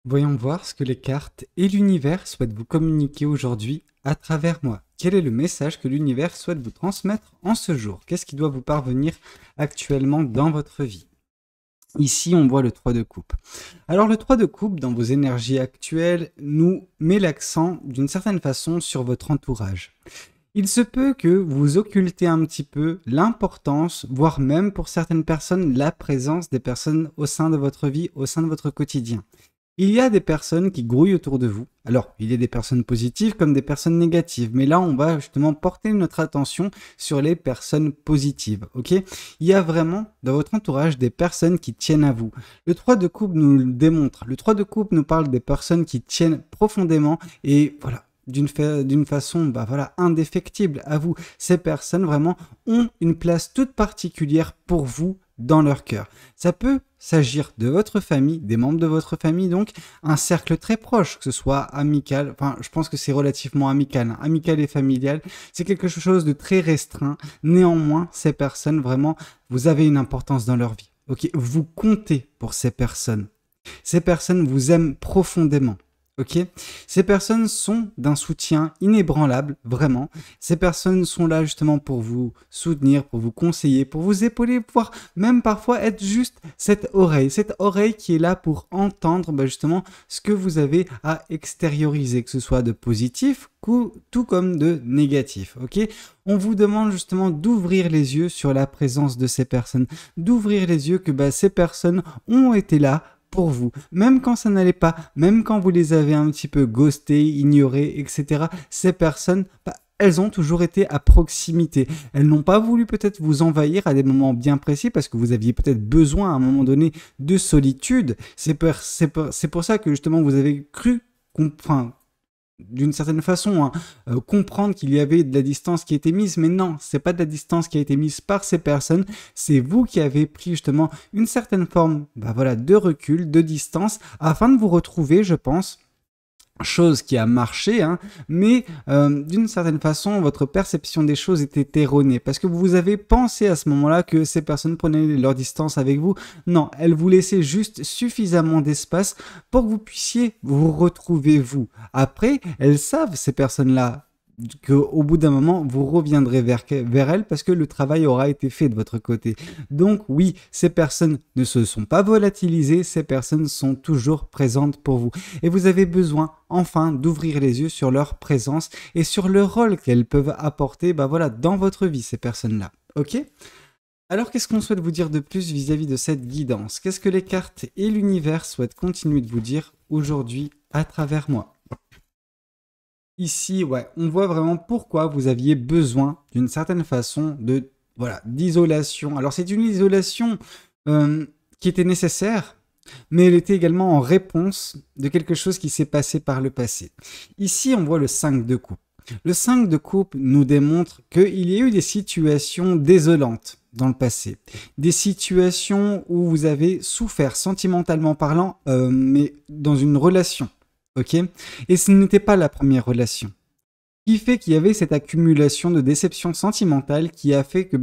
Voyons voir ce que les cartes et l'univers souhaitent vous communiquer aujourd'hui à travers moi. Quel est le message que l'univers souhaite vous transmettre en ce jour? Qu'est-ce qui doit vous parvenir actuellement dans votre vie? Ici, on voit le 3 de coupe. Alors, le 3 de coupe, dans vos énergies actuelles, nous met l'accent, d'une certaine façon, sur votre entourage. Il se peut que vous occultez un petit peu l'importance, voire même pour certaines personnes, la présence des personnes au sein de votre vie, au sein de votre quotidien. Il y a des personnes qui grouillent autour de vous. Alors, il y a des personnes positives comme des personnes négatives, mais là, on va justement porter notre attention sur les personnes positives, ok? Il y a vraiment dans votre entourage des personnes qui tiennent à vous. Le 3 de coupe nous le démontre. Le 3 de coupe nous parle des personnes qui tiennent profondément et voilà, d'une façon voilà, indéfectible à vous. Ces personnes vraiment ont une place toute particulière pour vous dans leur cœur. Ça peut s'agir de votre famille, des membres de votre famille, donc un cercle très proche, que ce soit amical, enfin je pense que c'est relativement amical, hein, amical et familial, c'est quelque chose de très restreint. Néanmoins, ces personnes, vraiment, vous avez une importance dans leur vie. Ok, vous comptez pour ces personnes. Ces personnes vous aiment profondément. Ok, ces personnes sont d'un soutien inébranlable, vraiment. Ces personnes sont là justement pour vous soutenir, pour vous conseiller, pour vous épauler, pouvoir même parfois être juste cette oreille qui est là pour entendre justement ce que vous avez à extérioriser, que ce soit de positif, tout comme de négatif. Ok, on vous demande justement d'ouvrir les yeux sur la présence de ces personnes, d'ouvrir les yeux que ces personnes ont été là pour vous, même quand ça n'allait pas, même quand vous les avez un petit peu ghostés, ignorés, etc. Ces personnes, elles ont toujours été à proximité. Elles n'ont pas voulu peut-être vous envahir à des moments bien précis parce que vous aviez peut-être besoin à un moment donné de solitude. C'est pour ça que justement vous avez cru d'une certaine façon, comprendre qu'il y avait de la distance qui était mise, mais non, c'est pas de la distance qui a été mise par ces personnes, c'est vous qui avez pris justement une certaine forme voilà, de recul, de distance, afin de vous retrouver, je pense, chose qui a marché, hein, mais d'une certaine façon, votre perception des choses était erronée, parce que vous avez pensé à ce moment-là que ces personnes prenaient leur distance avec vous. Non, elles vous laissaient juste suffisamment d'espace pour que vous puissiez vous retrouver vous. Après, elles savent, ces personnes-là, qu'au bout d'un moment, vous reviendrez vers elles parce que le travail aura été fait de votre côté. Donc oui, ces personnes ne se sont pas volatilisées, ces personnes sont toujours présentes pour vous. Et vous avez besoin, enfin, d'ouvrir les yeux sur leur présence et sur le rôle qu'elles peuvent apporter voilà, dans votre vie, ces personnes-là. Ok ? Alors, qu'est-ce qu'on souhaite vous dire de plus vis-à-vis de cette guidance? Qu'est-ce que les cartes et l'univers souhaitent continuer de vous dire aujourd'hui à travers moi? Ici, ouais, on voit vraiment pourquoi vous aviez besoin d'une certaine façon de voilà, d'isolation. Alors c'est une isolation qui était nécessaire, mais elle était également en réponse de quelque chose qui s'est passé par le passé. Ici, on voit le 5 de coupe. Le 5 de coupe nous démontre qu'il y a eu des situations désolantes dans le passé. Des situations où vous avez souffert sentimentalement parlant, mais dans une relation. Ok, et ce n'était pas la première relation. Ce qui fait qu'il y avait cette accumulation de déception sentimentale qui a fait que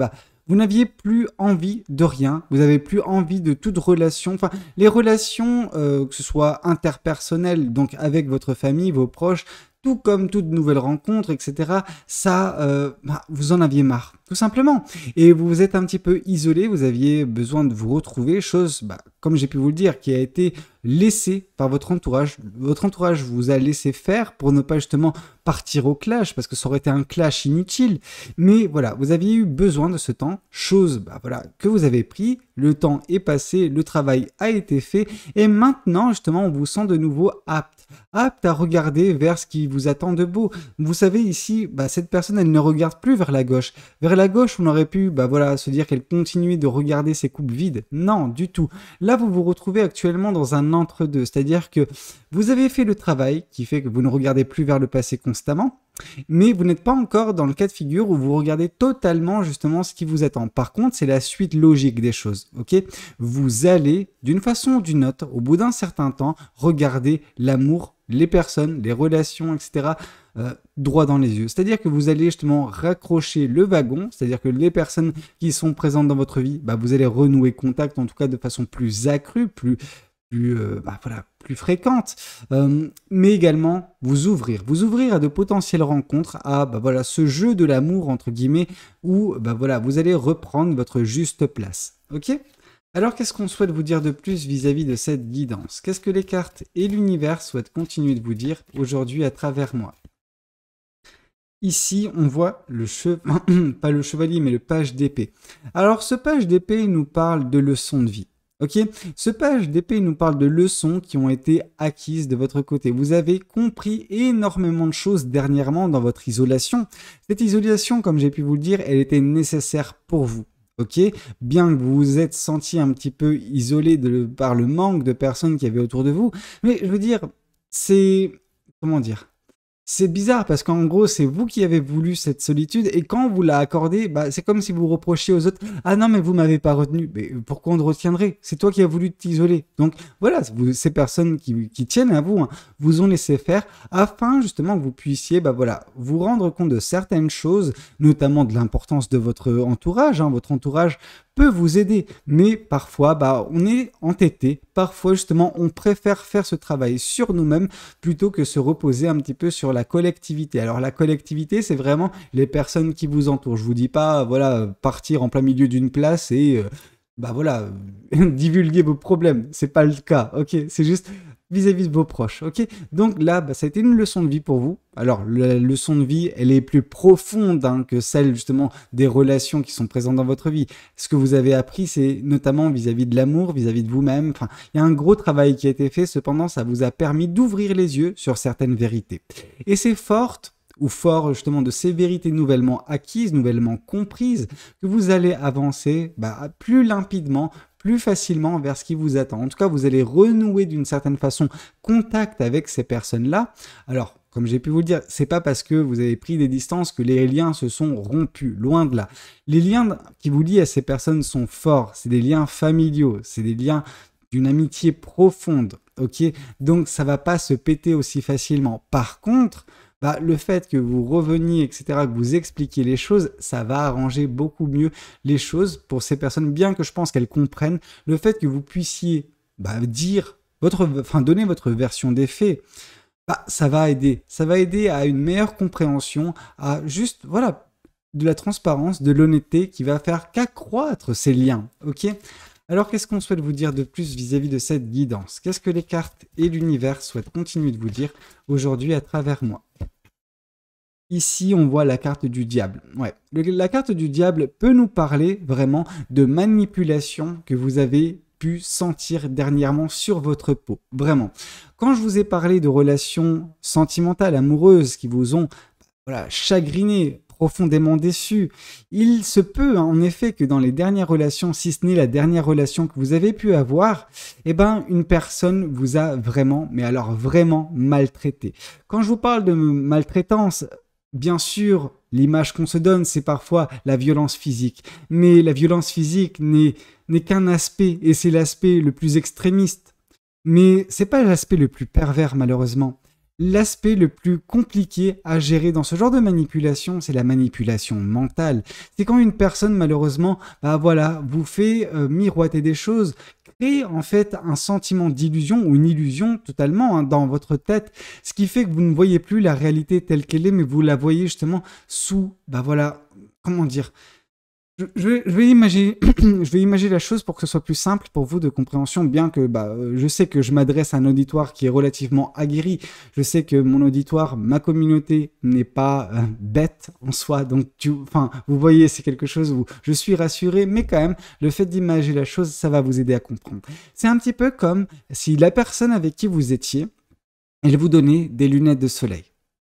vous n'aviez plus envie de rien, vous n'avez plus envie de toute relation. Enfin, les relations, que ce soit interpersonnelles, donc avec votre famille, vos proches, tout comme toute nouvelle rencontre, etc., ça, vous en aviez marre, tout simplement. Et vous vous êtes un petit peu isolé, vous aviez besoin de vous retrouver, chose, comme j'ai pu vous le dire, qui a été laissée par votre entourage. Votre entourage vous a laissé faire pour ne pas justement partir au clash, parce que ça aurait été un clash inutile. Mais voilà, vous aviez eu besoin de ce temps, chose voilà, que vous avez pris, le temps est passé, le travail a été fait, et maintenant, justement, on vous sent de nouveau apte à regarder vers ce qui vous attend de beau. Vous savez, ici, cette personne, elle ne regarde plus vers la gauche. Vers la gauche, on aurait pu voilà, se dire qu'elle continuait de regarder ses coupes vides. Non, du tout. Là, vous vous retrouvez actuellement dans un entre-deux, c'est-à-dire que vous avez fait le travail qui fait que vous ne regardez plus vers le passé constamment, mais vous n'êtes pas encore dans le cas de figure où vous regardez totalement justement ce qui vous attend. Par contre, c'est la suite logique des choses, ok? Vous allez, d'une façon ou d'une autre, au bout d'un certain temps, regarder l'amour, les personnes, les relations, etc., droit dans les yeux. C'est-à-dire que vous allez justement raccrocher le wagon, c'est-à-dire que les personnes qui sont présentes dans votre vie, vous allez renouer contact, en tout cas de façon plus accrue, plus voilà, plus fréquentes, mais également vous ouvrir à de potentielles rencontres, à voilà, ce jeu de l'amour entre guillemets où voilà, vous allez reprendre votre juste place. Ok ? Alors qu'est-ce qu'on souhaite vous dire de plus vis-à-vis de cette guidance? Qu'est-ce que les cartes et l'univers souhaitent continuer de vous dire aujourd'hui à travers moi? Ici, on voit pas le chevalier, mais le page d'épée. Alors, ce page d'épée nous parle de leçons de vie. Ok, ce page d'épée nous parle de leçons qui ont été acquises de votre côté. Vous avez compris énormément de choses dernièrement dans votre isolation. Cette isolation, comme j'ai pu vous le dire, elle était nécessaire pour vous. Ok, bien que vous vous êtes senti un petit peu isolé par le manque de personnes qu'il y avait autour de vous, mais je veux dire, comment dire? C'est bizarre parce qu'en gros, c'est vous qui avez voulu cette solitude et quand on vous l'a accordé, c'est comme si vous reprochiez aux autres « Ah non, mais vous m'avez pas retenu. » Mais pourquoi on te retiendrait? C'est toi qui as voulu t'isoler. Donc voilà, ces personnes qui tiennent à vous, hein, vous ont laissé faire afin justement que vous puissiez voilà, vous rendre compte de certaines choses, notamment de l'importance de votre entourage. Hein. Votre entourage peut vous aider, mais parfois on est entêté, parfois justement on préfère faire ce travail sur nous-mêmes plutôt que se reposer un petit peu sur la collectivité. Alors la collectivité, c'est vraiment les personnes qui vous entourent. Je vous dis pas voilà, partir en plein milieu d'une place et voilà, divulguer vos problèmes, c'est pas le cas, ok, c'est juste vis-à-vis de vos proches, ok. Donc là, ça a été une leçon de vie pour vous. Alors la leçon de vie, elle est plus profonde que celle justement des relations qui sont présentes dans votre vie. Ce que vous avez appris, c'est notamment vis-à-vis de l'amour, vis-à-vis de vous-même. Enfin, il y a un gros travail qui a été fait. Cependant, ça vous a permis d'ouvrir les yeux sur certaines vérités. Et c'est fort justement de ces vérités nouvellement acquises, nouvellement comprises, que vous allez avancer plus limpidement, plus facilement vers ce qui vous attend. En tout cas, vous allez renouer d'une certaine façon contact avec ces personnes-là. Alors, comme j'ai pu vous le dire, c'est pas parce que vous avez pris des distances que les liens se sont rompus, loin de là. Les liens qui vous lient à ces personnes sont forts, c'est des liens familiaux, c'est des liens d'une amitié profonde, ok? Donc, ça va pas se péter aussi facilement. Par contre, le fait que vous reveniez, etc., que vous expliquiez les choses, ça va arranger beaucoup mieux les choses pour ces personnes, bien que je pense qu'elles comprennent le fait que vous puissiez donner votre version des faits. Ça va aider. Ça va aider à une meilleure compréhension, à juste, voilà, de la transparence, de l'honnêteté qui va faire qu'accroître ces liens, ok? Alors, qu'est-ce qu'on souhaite vous dire de plus vis-à-vis de cette guidance? Qu'est-ce que les cartes et l'univers souhaitent continuer de vous dire aujourd'hui à travers moi? Ici, on voit la carte du diable. Ouais. La carte du diable peut nous parler vraiment de manipulation que vous avez pu sentir dernièrement sur votre peau. Vraiment. Quand je vous ai parlé de relations sentimentales, amoureuses qui vous ont chagriné, profondément déçu, il se peut en effet que dans les dernières relations, si ce n'est la dernière relation que vous avez pu avoir, une personne vous a vraiment, mais alors vraiment maltraité. Quand je vous parle de maltraitance, bien sûr, l'image qu'on se donne, c'est parfois la violence physique. Mais la violence physique n'est qu'un aspect, et c'est l'aspect le plus extrémiste. Mais c'est pas l'aspect le plus pervers, malheureusement. L'aspect le plus compliqué à gérer dans ce genre de manipulation, c'est la manipulation mentale. C'est quand une personne, malheureusement, vous fait miroiter des choses, crée en fait un sentiment d'illusion ou une illusion totalement dans votre tête, ce qui fait que vous ne voyez plus la réalité telle qu'elle est, mais vous la voyez justement sous, comment dire, je vais imaginer la chose pour que ce soit plus simple pour vous de compréhension, bien que je sais que je m'adresse à un auditoire qui est relativement aguerri, je sais que mon auditoire, ma communauté n'est pas bête en soi, donc vous voyez, c'est quelque chose où je suis rassuré, mais quand même, le fait d'imaginer la chose, ça va vous aider à comprendre. C'est un petit peu comme si la personne avec qui vous étiez, elle vous donnait des lunettes de soleil,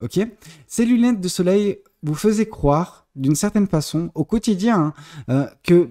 ok? Ces lunettes de soleil vous faisaient croire d'une certaine façon au quotidien que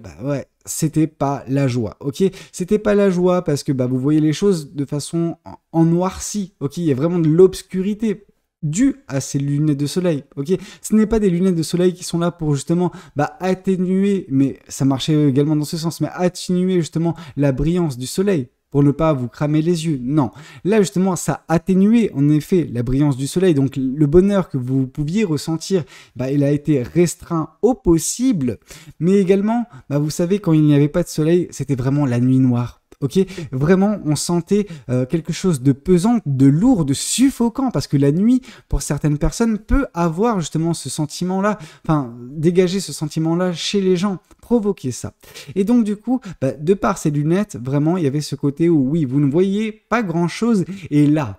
c'était pas la joie, ok? C'était pas la joie parce que vous voyez les choses de façon en noirci, ok? Il y a vraiment de l'obscurité due à ces lunettes de soleil, ok? Ce n'est pas des lunettes de soleil qui sont là pour justement atténuer, mais ça marchait également dans ce sens, mais atténuer justement la brillance du soleil, pour ne pas vous cramer les yeux. Non. Là, justement, ça atténuait en effet la brillance du soleil. Donc, le bonheur que vous pouviez ressentir, il a été restreint au possible. Mais également, vous savez, quand il n'y avait pas de soleil, c'était vraiment la nuit noire. Ok, vraiment, on sentait quelque chose de pesant, de lourd, de suffocant, parce que la nuit, pour certaines personnes, peut avoir justement ce sentiment-là, enfin, dégager ce sentiment-là chez les gens, provoquer ça. Et donc, du coup, de par ces lunettes, vraiment, il y avait ce côté où, oui, vous ne voyez pas grand-chose, et là,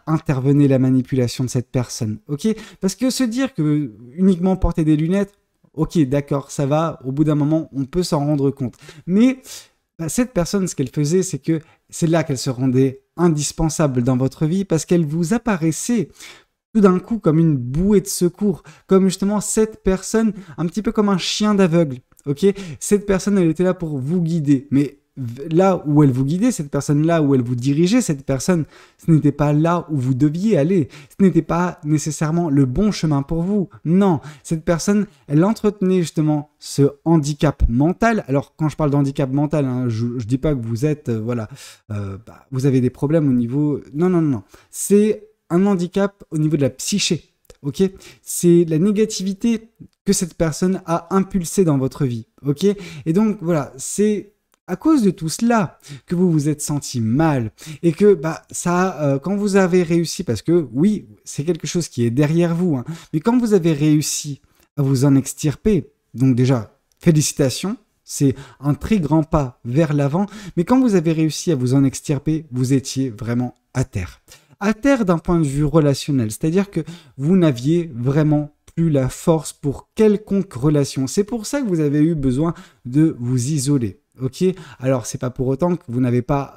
intervenait la manipulation de cette personne, ok? Parce que se dire que uniquement porter des lunettes, ok, d'accord, ça va, au bout d'un moment, on peut s'en rendre compte. Mais cette personne, ce qu'elle faisait, c'est que c'est là qu'elle se rendait indispensable dans votre vie parce qu'elle vous apparaissait tout d'un coup comme une bouée de secours, comme justement cette personne, un petit peu comme un chien d'aveugle. Ok, cette personne, elle était là pour vous guider, mais là où elle vous guidait, cette personne-là où elle vous dirigeait, cette personne, ce n'était pas là où vous deviez aller. Ce n'était pas nécessairement le bon chemin pour vous. Non, cette personne, elle entretenait justement ce handicap mental. Alors, quand je parle d'handicap mental, hein, je ne dis pas que vous êtes, vous avez des problèmes au niveau... Non, non, non. C'est un handicap au niveau de la psyché. Ok, c'est la négativité que cette personne a impulsée dans votre vie. Ok, et donc voilà, c'est à cause de tout cela que vous vous êtes senti mal et que ça, quand vous avez réussi, parce que oui, c'est quelque chose qui est derrière vous, hein, mais quand vous avez réussi à vous en extirper, donc déjà, félicitations, c'est un très grand pas vers l'avant, mais quand vous avez réussi à vous en extirper, vous étiez vraiment à terre. À terre d'un point de vue relationnel, c'est-à-dire que vous n'aviez vraiment plus la force pour quelconque relation. C'est pour ça que vous avez eu besoin de vous isoler. Ok, alors c'est pas pour autant que vous n'avez pas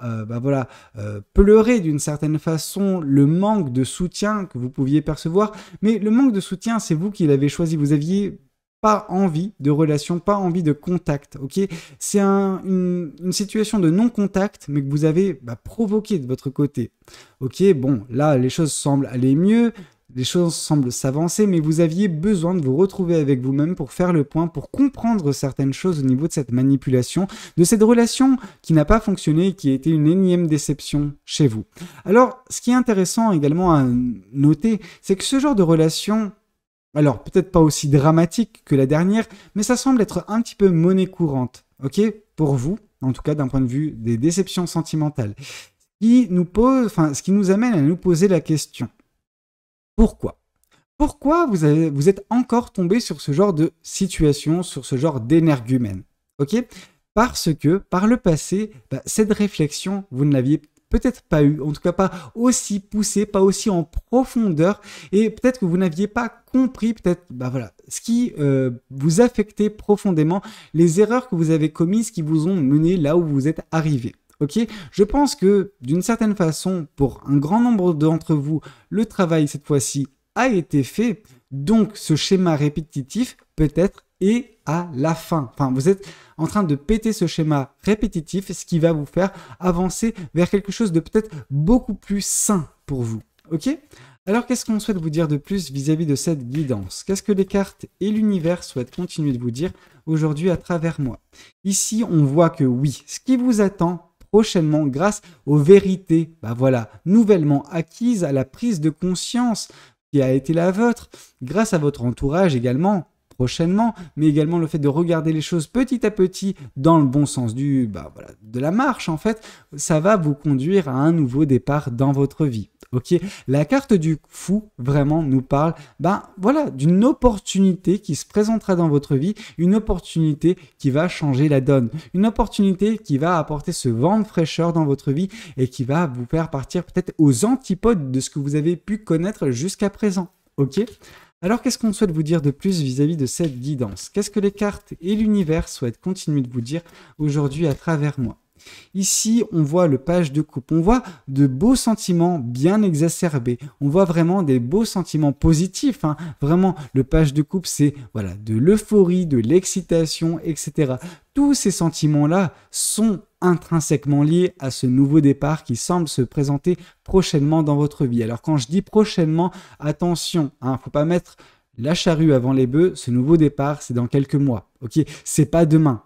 pleuré d'une certaine façon le manque de soutien que vous pouviez percevoir, mais le manque de soutien, c'est vous qui l'avez choisi. Vous aviez pas envie de relation, pas envie de contact, ok? C'est une situation de non-contact, mais que vous avez provoqué de votre côté. Ok, bon, là, les choses semblent aller mieux, les choses semblent s'avancer, mais vous aviez besoin de vous retrouver avec vous-même pour faire le point, pour comprendre certaines choses au niveau de cette manipulation, de cette relation qui n'a pas fonctionné et qui a été une énième déception chez vous. Alors, ce qui est intéressant également à noter, c'est que ce genre de relation, alors peut-être pas aussi dramatique que la dernière, mais ça semble être un petit peu monnaie courante, ok, pour vous, en tout cas d'un point de vue des déceptions sentimentales, ce qui nous amène à nous poser la question. Pourquoi ? Pourquoi vous êtes encore tombé sur ce genre de situation, sur ce genre d'énergumène? Ok ? Parce que par le passé, cette réflexion, vous ne l'aviez peut-être pas eu, en tout cas pas aussi poussée, pas aussi en profondeur, et peut-être que vous n'aviez pas compris peut-être ce qui vous affectait profondément, les erreurs que vous avez commises qui vous ont mené là où vous êtes arrivé. Ok, je pense que d'une certaine façon, pour un grand nombre d'entre vous, le travail cette fois-ci a été fait. Donc ce schéma répétitif peut-être est à la fin. Enfin, vous êtes en train de péter ce schéma répétitif, ce qui va vous faire avancer vers quelque chose de peut-être beaucoup plus sain pour vous. Ok ? Alors, qu'est-ce qu'on souhaite vous dire de plus vis-à-vis de cette guidance? Qu'est-ce que les cartes et l'univers souhaitent continuer de vous dire aujourd'hui à travers moi? Ici, on voit que oui, ce qui vous attend prochainement grâce aux vérités nouvellement acquises, à la prise de conscience qui a été la vôtre, grâce à votre entourage également, prochainement, mais également le fait de regarder les choses petit à petit dans le bon sens de la marche, en fait, ça va vous conduire à un nouveau départ dans votre vie. Ok, la carte du fou vraiment nous parle d'une opportunité qui se présentera dans votre vie, une opportunité qui va changer la donne, une opportunité qui va apporter ce vent de fraîcheur dans votre vie et qui va vous faire partir peut-être aux antipodes de ce que vous avez pu connaître jusqu'à présent. Ok ? Alors, qu'est-ce qu'on souhaite vous dire de plus vis-à-vis de cette guidance? Qu'est-ce que les cartes et l'univers souhaitent continuer de vous dire aujourd'hui à travers moi? Ici, on voit le page de coupe, on voit de beaux sentiments bien exacerbés, on voit vraiment des beaux sentiments positifs, hein. Vraiment, le page de coupe, c'est de l'euphorie, de l'excitation, etc. Tous ces sentiments-là sont intrinsèquement liés à ce nouveau départ qui semble se présenter prochainement dans votre vie. Alors quand je dis prochainement, attention, faut pas mettre la charrue avant les bœufs, ce nouveau départ, c'est dans quelques mois, ok? C'est pas demain.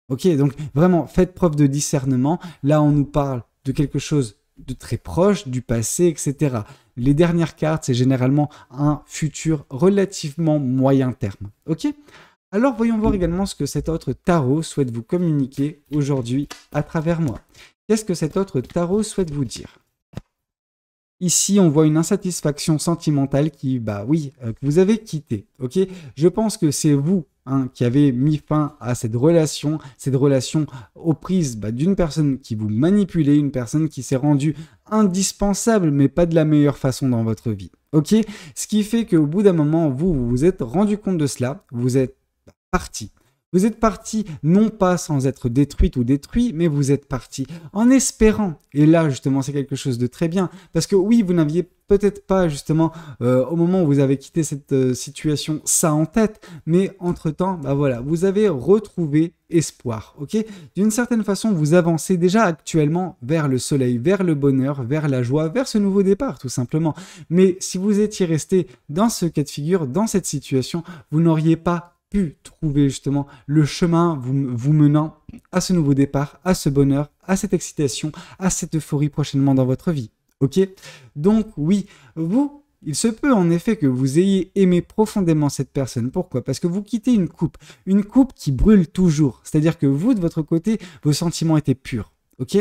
Ok, donc vraiment, faites preuve de discernement. Là, on nous parle de quelque chose de très proche, du passé, etc. Les dernières cartes, c'est généralement un futur relativement moyen terme. Ok ? Alors, voyons voir également ce que cet autre tarot souhaite vous communiquer aujourd'hui à travers moi. Qu'est-ce que cet autre tarot souhaite vous dire? Ici, on voit une insatisfaction sentimentale qui, que vous avez quitté, ok? Je pense que c'est vous qui avez mis fin à cette relation aux prises d'une personne qui vous manipulait, une personne qui s'est rendue indispensable, mais pas de la meilleure façon dans votre vie, ok? Ce qui fait qu'au bout d'un moment, vous vous êtes rendu compte de cela, vous êtes parti. Vous êtes parti non pas sans être détruite ou détruit, mais vous êtes parti en espérant. Et là, justement, c'est quelque chose de très bien. Parce que oui, vous n'aviez peut-être pas, justement, au moment où vous avez quitté cette situation, ça en tête. Mais entre-temps, vous avez retrouvé espoir. Ok ? D'une certaine façon, vous avancez déjà actuellement vers le soleil, vers le bonheur, vers la joie, vers ce nouveau départ, tout simplement. Mais si vous étiez resté dans ce cas de figure, dans cette situation, vous n'auriez pas pu trouver justement le chemin vous menant à ce nouveau départ, à ce bonheur, à cette excitation, à cette euphorie prochainement dans votre vie. Ok ? Donc oui, il se peut en effet que vous ayez aimé profondément cette personne. Pourquoi ? Parce que vous quittez une coupe qui brûle toujours. C'est-à-dire que vous, de votre côté, vos sentiments étaient purs. Ok ?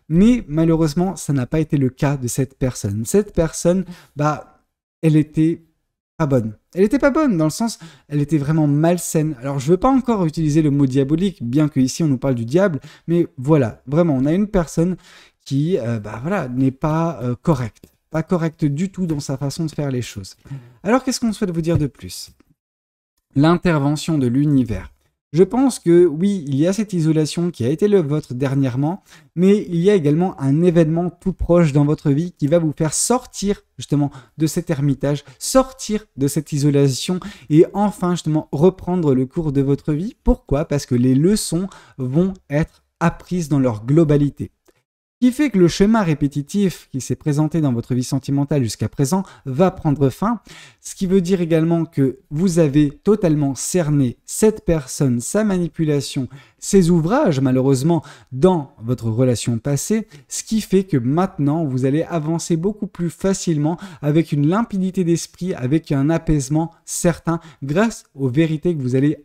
Mais malheureusement, ça n'a pas été le cas de cette personne. Cette personne, elle était pas bonne. Elle était pas bonne dans le sens, elle était vraiment malsaine. Alors je veux pas encore utiliser le mot diabolique, bien que ici on nous parle du diable, mais voilà, vraiment, on a une personne qui, n'est pas correcte, pas correcte du tout dans sa façon de faire les choses. Alors qu'est-ce qu'on souhaite vous dire de plus ? L'intervention de l'univers. Je pense que oui, il y a cette isolation qui a été le vôtre dernièrement, mais il y a également un événement tout proche dans votre vie qui va vous faire sortir justement de cet ermitage, sortir de cette isolation et enfin justement reprendre le cours de votre vie. Pourquoi ? Parce que les leçons vont être apprises dans leur globalité. Ce qui fait que le schéma répétitif qui s'est présenté dans votre vie sentimentale jusqu'à présent va prendre fin, ce qui veut dire également que vous avez totalement cerné cette personne, sa manipulation, ses ouvrages malheureusement dans votre relation passée, ce qui fait que maintenant vous allez avancer beaucoup plus facilement avec une limpidité d'esprit, avec un apaisement certain grâce aux vérités que vous allez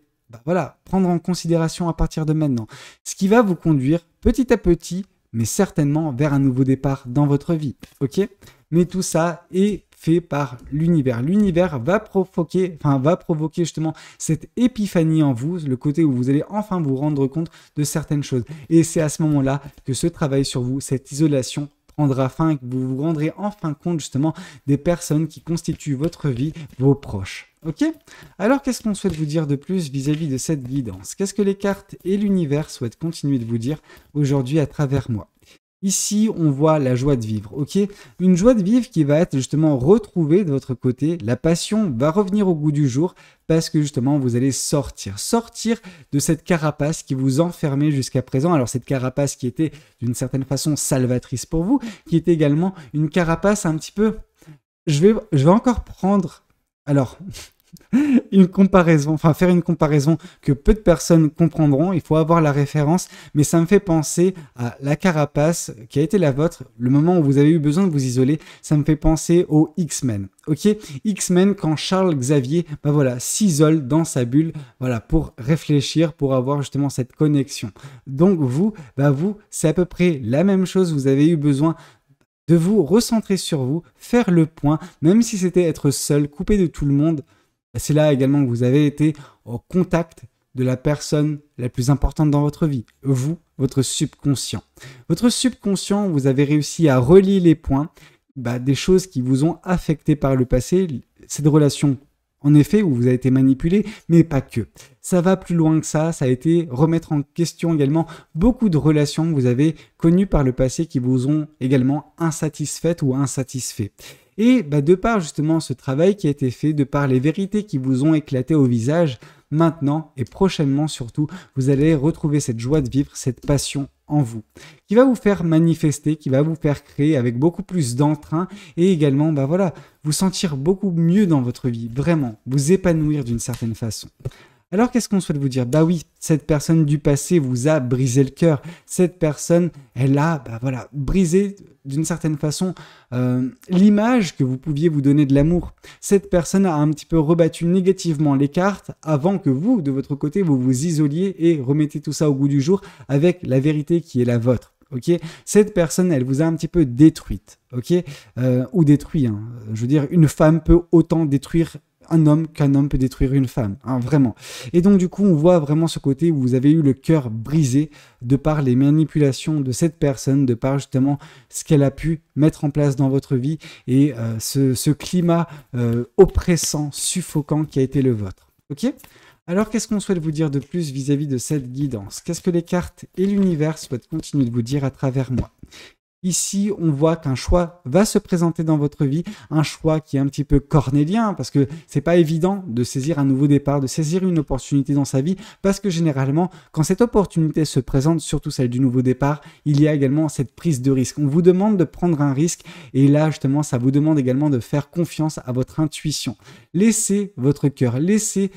prendre en considération à partir de maintenant. Ce qui va vous conduire petit à petit mais certainement vers un nouveau départ dans votre vie, ok ? Mais tout ça est fait par l'univers. L'univers va provoquer justement cette épiphanie en vous, le côté où vous allez enfin vous rendre compte de certaines choses. Et c'est à ce moment-là que ce travail sur vous, cette isolation, prendra fin et que vous vous rendrez enfin compte justement des personnes qui constituent votre vie, vos proches. Ok ? Alors qu'est-ce qu'on souhaite vous dire de plus vis-à-vis de cette guidance ? Qu'est-ce que les cartes et l'univers souhaitent continuer de vous dire aujourd'hui à travers moi ? Ici, on voit la joie de vivre, ok ? Une joie de vivre qui va être justement retrouvée de votre côté. La passion va revenir au goût du jour parce que justement, vous allez sortir de cette carapace qui vous enfermait jusqu'à présent. Alors, cette carapace qui était d'une certaine façon salvatrice pour vous, qui était également une carapace un petit peu... Je vais encore prendre... Alors... faire une comparaison que peu de personnes comprendront, il faut avoir la référence, mais ça me fait penser à la carapace qui a été la vôtre, le moment où vous avez eu besoin de vous isoler, ça me fait penser aux X-Men, ok ? X-Men, quand Charles Xavier, s'isole dans sa bulle, pour réfléchir, pour avoir justement cette connexion. Donc vous, c'est à peu près la même chose, vous avez eu besoin de vous recentrer sur vous, faire le point, même si c'était être seul, coupé de tout le monde. C'est là également que vous avez été au contact de la personne la plus importante dans votre vie, vous, votre subconscient. Votre subconscient, vous avez réussi à relier les points, des choses qui vous ont affecté par le passé, cette relation, en effet, où vous avez été manipulé, mais pas que. Ça va plus loin que ça, ça a été remettre en question également beaucoup de relations que vous avez connues par le passé qui vous ont également insatisfaites ou insatisfaits. Et de par justement ce travail qui a été fait, de par les vérités qui vous ont éclaté au visage, maintenant et prochainement surtout, vous allez retrouver cette joie de vivre, cette passion en vous, qui va vous faire manifester, qui va vous faire créer avec beaucoup plus d'entrain et également, vous sentir beaucoup mieux dans votre vie, vraiment, vous épanouir d'une certaine façon. Alors, qu'est-ce qu'on souhaite vous dire ? Oui, cette personne du passé vous a brisé le cœur. Cette personne, elle a, brisé d'une certaine façon l'image que vous pouviez vous donner de l'amour. Cette personne a un petit peu rebattu négativement les cartes avant que vous, de votre côté, vous vous isoliez et remettez tout ça au goût du jour avec la vérité qui est la vôtre. ok? Cette personne, elle vous a un petit peu détruite, ok? Ou détruit, hein. Je veux dire, une femme peut autant détruire un homme qu'un homme peut détruire une femme, hein, vraiment. Et donc du coup, on voit vraiment ce côté où vous avez eu le cœur brisé de par les manipulations de cette personne, de par justement ce qu'elle a pu mettre en place dans votre vie et ce climat oppressant, suffocant qui a été le vôtre. Ok? Alors, qu'est-ce qu'on souhaite vous dire de plus vis-à-vis de cette guidance? Qu'est-ce que les cartes et l'univers souhaitent continuer de vous dire à travers moi? Ici, on voit qu'un choix va se présenter dans votre vie, un choix qui est un petit peu cornélien, parce que c'est pas évident de saisir un nouveau départ, de saisir une opportunité dans sa vie, parce que généralement, quand cette opportunité se présente, surtout celle du nouveau départ, il y a également cette prise de risque. On vous demande de prendre un risque, et là, justement, ça vous demande également de faire confiance à votre intuition. Laissez votre cœur, laissez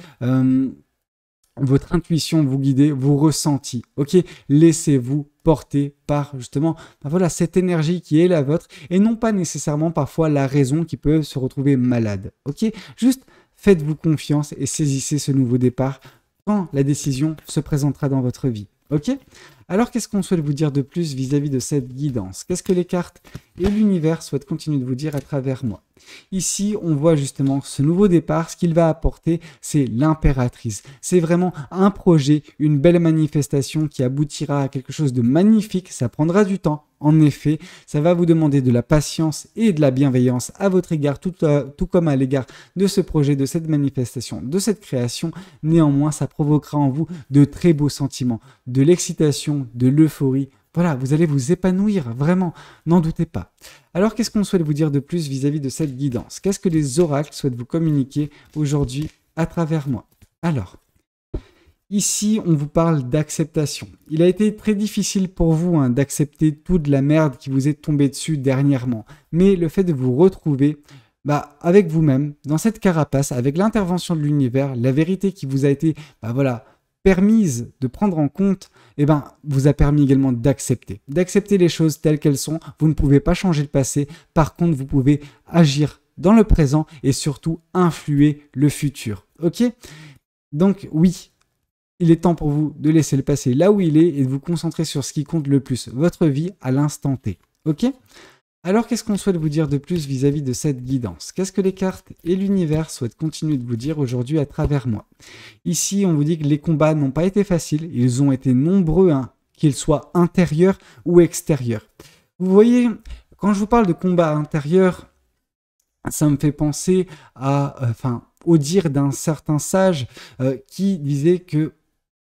votre intuition vous guider, vos ressentis, ok? Laissez-vous porter par justement voilà, cette énergie qui est la vôtre et non pas nécessairement parfois la raison qui peut se retrouver malade, ok? Juste faites-vous confiance et saisissez ce nouveau départ quand la décision se présentera dans votre vie, ok? Alors qu'est-ce qu'on souhaite vous dire de plus vis-à-vis de cette guidance? Qu'est-ce que les cartes et l'univers souhaitent continuer de vous dire à travers moi? Ici, on voit justement ce nouveau départ, ce qu'il va apporter, c'est l'impératrice. C'est vraiment un projet, une belle manifestation qui aboutira à quelque chose de magnifique. Ça prendra du temps, en effet. Ça va vous demander de la patience et de la bienveillance à votre égard, tout comme à l'égard de ce projet, de cette manifestation, de cette création. Néanmoins, ça provoquera en vous de très beaux sentiments, de l'excitation, de l'euphorie. Voilà, vous allez vous épanouir, vraiment, n'en doutez pas. Alors, qu'est-ce qu'on souhaite vous dire de plus vis-à-vis de cette guidance? Qu'est-ce que les oracles souhaitent vous communiquer aujourd'hui à travers moi? Alors, ici, on vous parle d'acceptation. Il a été très difficile pour vous d'accepter toute la merde qui vous est tombée dessus dernièrement. Mais le fait de vous retrouver avec vous-même, dans cette carapace, avec l'intervention de l'univers, la vérité qui vous a été, permise de prendre en compte, vous a permis également d'accepter les choses telles qu'elles sont. Vous ne pouvez pas changer le passé. Par contre, vous pouvez agir dans le présent et surtout influer le futur. Ok? Donc oui, il est temps pour vous de laisser le passé là où il est et de vous concentrer sur ce qui compte le plus, votre vie à l'instant T. Ok? Alors, qu'est-ce qu'on souhaite vous dire de plus vis-à-vis de cette guidance? Qu'est-ce que les cartes et l'univers souhaitent continuer de vous dire aujourd'hui à travers moi? Ici, on vous dit que les combats n'ont pas été faciles, ils ont été nombreux, qu'ils soient intérieurs ou extérieurs. Vous voyez, quand je vous parle de combat intérieur, ça me fait penser au dire d'un certain sage qui disait que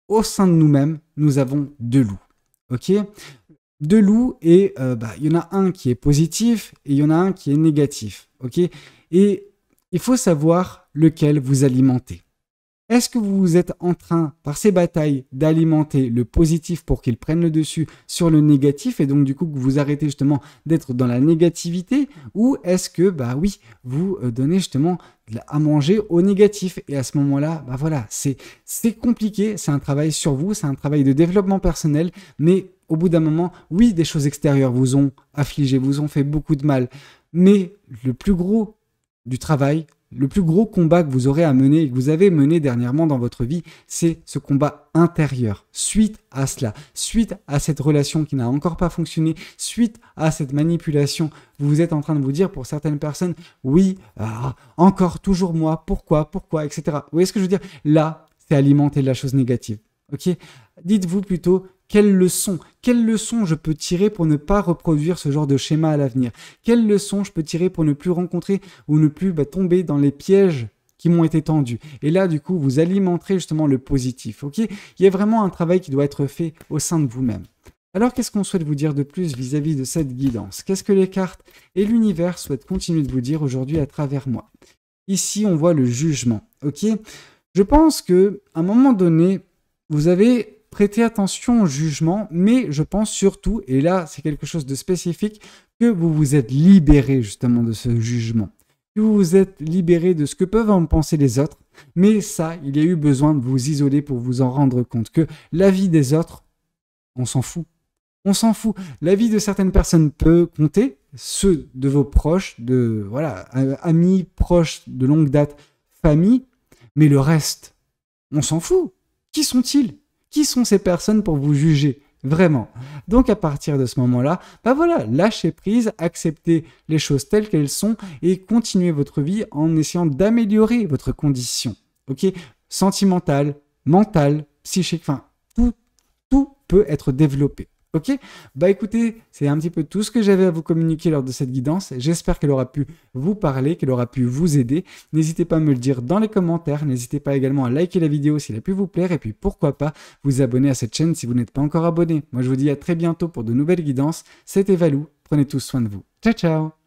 au sein de nous-mêmes, nous avons deux loups. Ok? Deux loups et il y en a un qui est positif et il y en a un qui est négatif. Ok? Et il faut savoir lequel vous alimentez. Est-ce que vous êtes en train, par ces batailles, d'alimenter le positif pour qu'il prenne le dessus sur le négatif et donc du coup que vous arrêtez justement d'être dans la négativité? Ou est-ce que, vous donnez justement à manger au négatif? Et à ce moment-là, c'est compliqué, c'est un travail sur vous, c'est un travail de développement personnel, mais au bout d'un moment, oui, des choses extérieures vous ont affligé, vous ont fait beaucoup de mal, mais le plus gros du travail, le plus gros combat que vous aurez à mener et que vous avez mené dernièrement dans votre vie, c'est ce combat intérieur. Suite à cela, suite à cette relation qui n'a encore pas fonctionné, suite à cette manipulation, vous êtes en train de vous dire pour certaines personnes, oui, encore, toujours moi, pourquoi, etc. Vous voyez ce que je veux dire? Là, c'est alimenter la chose négative. Ok? Dites-vous plutôt, quelle leçon je peux tirer pour ne pas reproduire ce genre de schéma à l'avenir? Quelle leçon je peux tirer pour ne plus rencontrer ou ne plus tomber dans les pièges qui m'ont été tendus? Et là, du coup, vous alimenterez justement le positif. Ok? Il y a vraiment un travail qui doit être fait au sein de vous-même. Alors, qu'est-ce qu'on souhaite vous dire de plus vis-à-vis de cette guidance? Qu'est-ce que les cartes et l'univers souhaitent continuer de vous dire aujourd'hui à travers moi? Ici, on voit le jugement. Ok? Je pense qu'à un moment donné, vous avez prêté attention au jugement, mais je pense surtout, et là c'est quelque chose de spécifique, que vous vous êtes libéré justement de ce jugement, que vous vous êtes libéré de ce que peuvent en penser les autres, mais ça, il y a eu besoin de vous isoler pour vous en rendre compte, que la vie des autres, on s'en fout. On s'en fout. La vie de certaines personnes peut compter, ceux de vos proches, amis, proches de longue date, famille, mais le reste, on s'en fout. Qui sont-ils? Qui sont ces personnes pour vous juger? Vraiment. Donc à partir de ce moment-là, bah voilà, lâchez prise, acceptez les choses telles qu'elles sont et continuez votre vie en essayant d'améliorer votre condition. Ok? Sentimentale, mentale, psychique, enfin, tout peut être développé. Ok? Bah écoutez, c'est un petit peu tout ce que j'avais à vous communiquer lors de cette guidance. J'espère qu'elle aura pu vous parler, qu'elle aura pu vous aider. N'hésitez pas à me le dire dans les commentaires. N'hésitez pas également à liker la vidéo si elle a pu vous plaire. Et puis pourquoi pas vous abonner à cette chaîne si vous n'êtes pas encore abonné. Moi je vous dis à très bientôt pour de nouvelles guidances. C'était Valou. Prenez tous soin de vous. Ciao ciao!